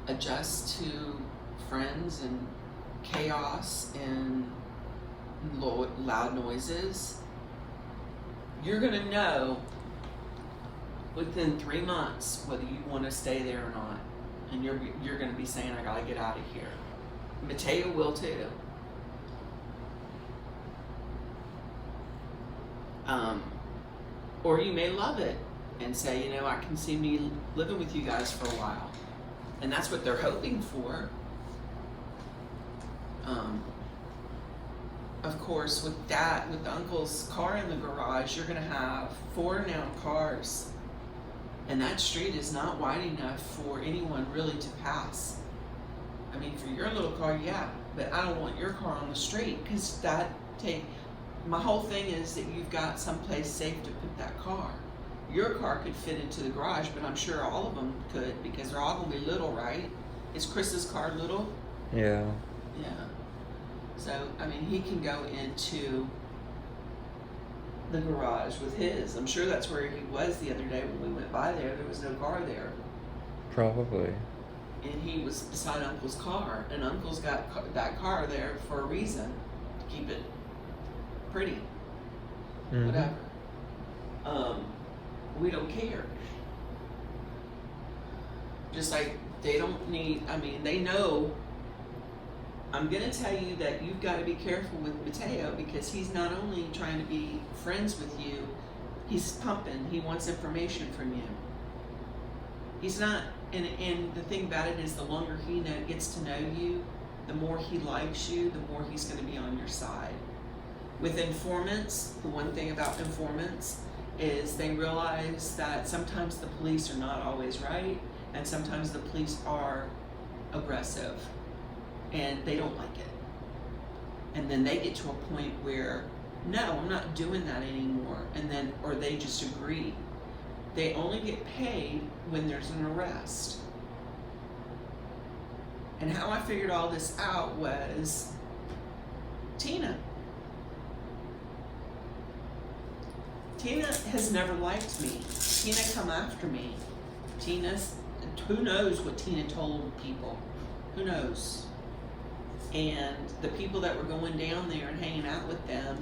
adjust to friends and chaos and loud noises, you're going to know within 3 months whether you want to stay there or not. And you're going to be saying, I got to get out of here. Mateo will too. Or you may love it and say, you know, I can see me living with you guys for a while. And that's what they're hoping for. Of course, with Uncle's car in the garage, you're going to have 4 now cars. And that street is not wide enough for anyone really to pass. I mean, for your little car, yeah, but I don't want your car on the street, because my whole thing is that you've got someplace safe to put that car. Your car could fit into the garage, but I'm sure all of them could, because they're all going to be little, right? Is Chris's car little? Yeah. Yeah. So, I mean, he can go into the garage with his. I'm sure that's where he was the other day when we went by there. There was no car there. Probably. And he was beside Uncle's car, and Uncle's got that car there for a reason, to keep it pretty. Mm-hmm. Whatever. We don't care. Just like they don't need, I mean, they know. I'm going to tell you that you've got to be careful with Mateo, because he's not only trying to be friends with you, he's pumping. He wants information from you. He's not, and the thing about it is, the longer he gets to know you, the more he likes you, the more he's going to be on your side. With informants, the one thing about informants is they realize that sometimes the police are not always right, and sometimes the police are aggressive, and they don't like it. And then they get to a point where, no, I'm not doing that anymore, and then, or they just agree. They only get paid when there's an arrest. And how I figured all this out was Tina. Tina has never liked me. Tina come after me. Who knows what Tina told people? Who knows? And the people that were going down there and hanging out with them,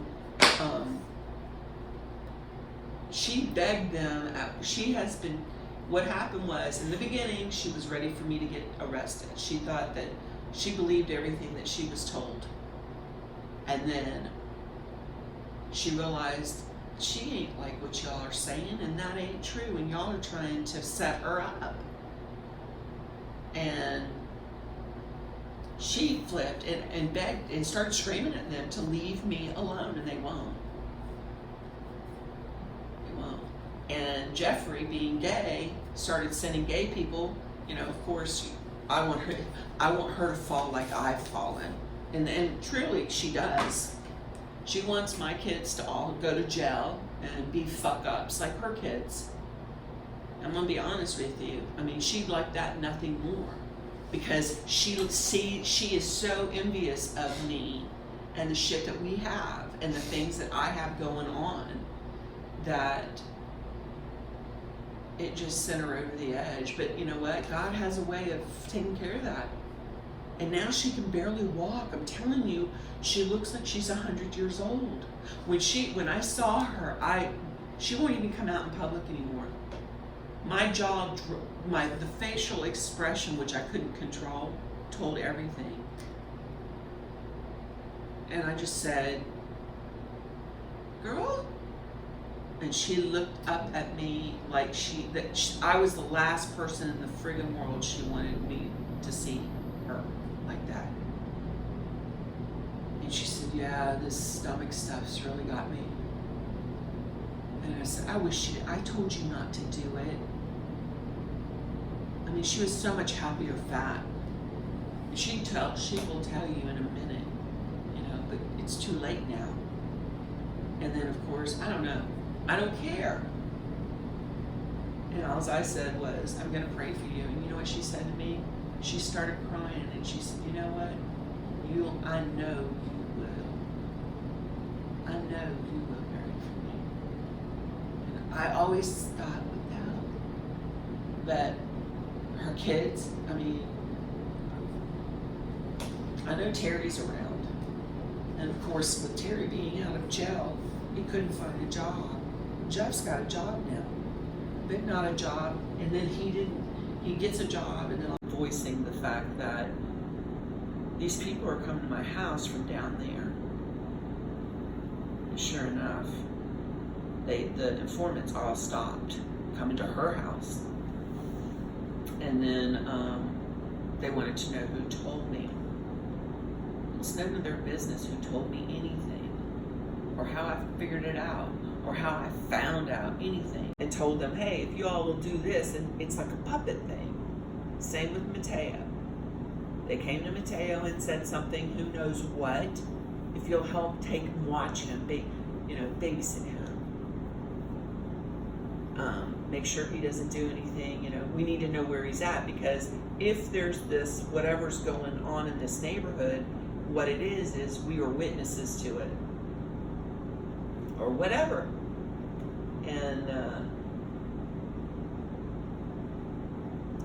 she begged them. What happened was, in the beginning, she was ready for me to get arrested. She thought that she believed everything that she was told. And then she realized she ain't like what y'all are saying, and that ain't true, and y'all are trying to set her up. And she flipped and begged and started screaming at them to leave me alone, and they won't. They won't. And Jeffrey, being gay, started sending gay people, you know, of course, I want her to fall like I've fallen. And truly, she does. She wants my kids to all go to jail and be fuck-ups like her kids. I'm going to be honest with you. I mean, she'd like that, nothing more. Because she is so envious of me and the shit that we have and the things that I have going on, that it just sent her over the edge. But you know what? God has a way of taking care of that. And now she can barely walk. I'm telling you, she looks like she's 100 years old. When I saw her, she won't even come out in public anymore. My jaw, the facial expression, which I couldn't control, told everything. And I just said, "Girl," and she looked up at me like I was the last person in the friggin' world she wanted me to see her like that. And she said, "Yeah, this stomach stuff's really got me." And I said, I told you not to do it. I mean, she was so much happier fat. She will tell you in a minute, you know, but it's too late now. And then, of course, I don't know. I don't care. And all I said was, "I'm going to pray for you." And you know what she said to me? She started crying, and she said, "You know what? I know you will. I know you will pray for me." And I always thought with that her kids, I mean, I know Terry's around. And of course, with Terry being out of jail, he couldn't find a job. Jeff's got a job now, but not a job. And then he gets a job, and then I'm voicing the fact that these people are coming to my house from down there. And sure enough, the informants all stopped coming to her house. And then they wanted to know who told me. It's none of their business who told me anything, or how I figured it out, or how I found out anything. And told them, hey, if you all will do this, and it's like a puppet thing. Same with Mateo. They came to Mateo and said something, who knows what, if you'll help watch him, babysit him. Make sure he doesn't do anything, we need to know where he's at, because if there's this, whatever's going on in this neighborhood, what it is we are witnesses to it. Or whatever. And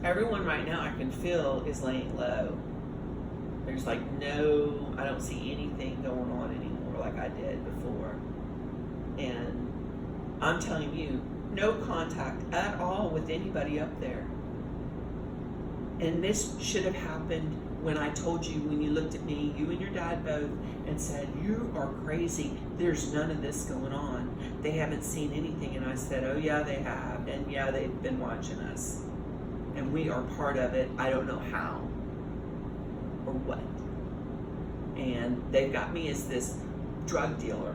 everyone right now I can feel is laying low. There's I don't see anything going on anymore like I did before. And I'm telling you, no contact at all with anybody up there. And this should have happened when I told you, when you looked at me, you and your dad both, and said, you are crazy. There's none of this going on. They haven't seen anything. And I said, oh yeah, they have. And yeah, they've been watching us. And we are part of it. I don't know how or what. And they've got me as this drug dealer.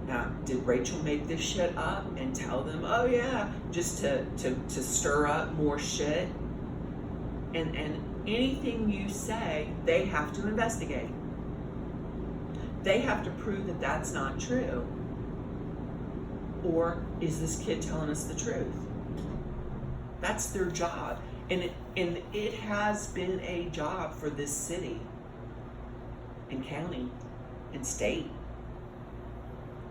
Now, did Rachel make this shit up and tell them, oh yeah, just to stir up more shit? And anything you say, they have to investigate. They have to prove that that's not true. Or is this kid telling us the truth? That's their job. And it has been a job for this city and county and state.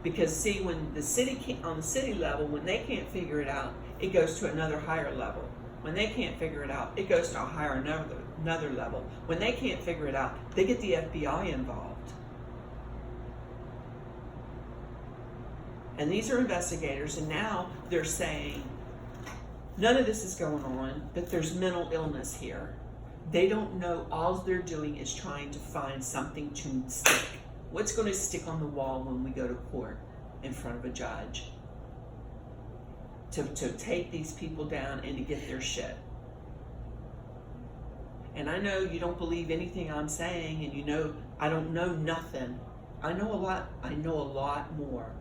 Because see, when the city on the city level, when they can't figure it out, it goes to another higher level. When they can't figure it out, it goes to a higher another level. When they can't figure it out, they get the FBI involved. And these are investigators, and now they're saying, none of this is going on, but there's mental illness here. They don't know, all they're doing is trying to find something to stick. What's going to stick on the wall when we go to court in front of a judge? To take these people down and to get their shit. And I know you don't believe anything I'm saying, and I don't know nothing. I know a lot more.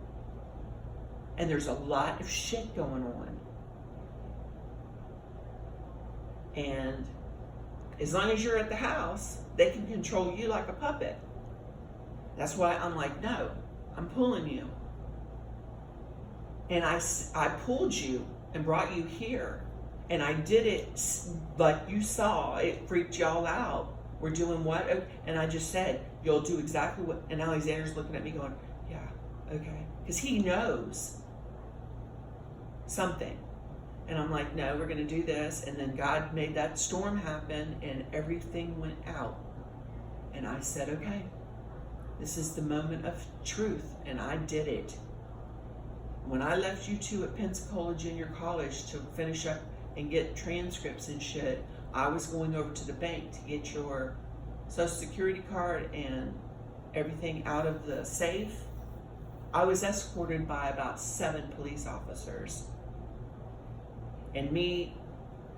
And there's a lot of shit going on. And as long as you're at the house, they can control you like a puppet. That's why I'm like, no, I'm pulling you. And I pulled you and brought you here. And I did it like you saw. It freaked y'all out. We're doing what? And I just said, you'll do exactly what. And Alexander's looking at me going, yeah, okay. Because he knows something. And I'm like, no, we're going to do this. And then God made that storm happen and everything went out. And I said, okay. This is the moment of truth, and I did it. When I left you two at Pensacola Junior College to finish up and get transcripts and shit, I was going over to the bank to get your Social Security card and everything out of the safe. I was escorted by about 7 police officers. And me